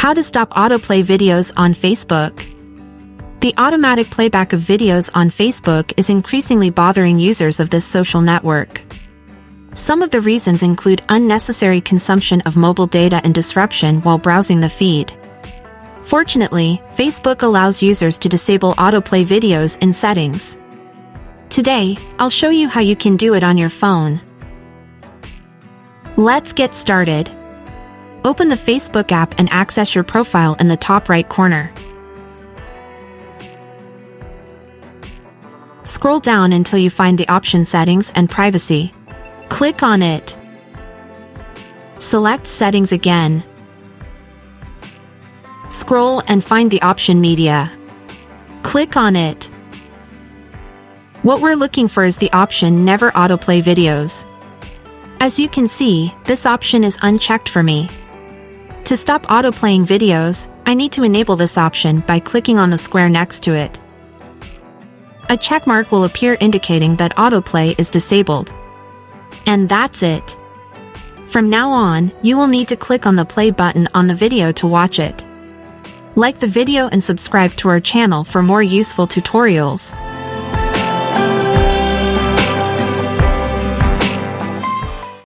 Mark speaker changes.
Speaker 1: How to stop autoplay videos on Facebook. The automatic playback of videos on Facebook is increasingly bothering users of this social network. Some of the reasons include unnecessary consumption of mobile data and disruption while browsing the feed. Fortunately, Facebook allows users to disable autoplay videos in settings. Today, I'll show you how you can do it on your phone. Let's get started. Open the Facebook app and access your profile in the top right corner. Scroll down until you find the option Settings and Privacy. Click on it. Select Settings again. Scroll and find the option Media. Click on it. What we're looking for is the option Never Autoplay Videos. As you can see, this option is unchecked for me. To stop autoplaying videos, I need to enable this option by clicking on the square next to it. A check mark will appear indicating that autoplay is disabled. And that's it. From now on, you will need to click on the play button on the video to watch it. Like the video and subscribe to our channel for more useful tutorials.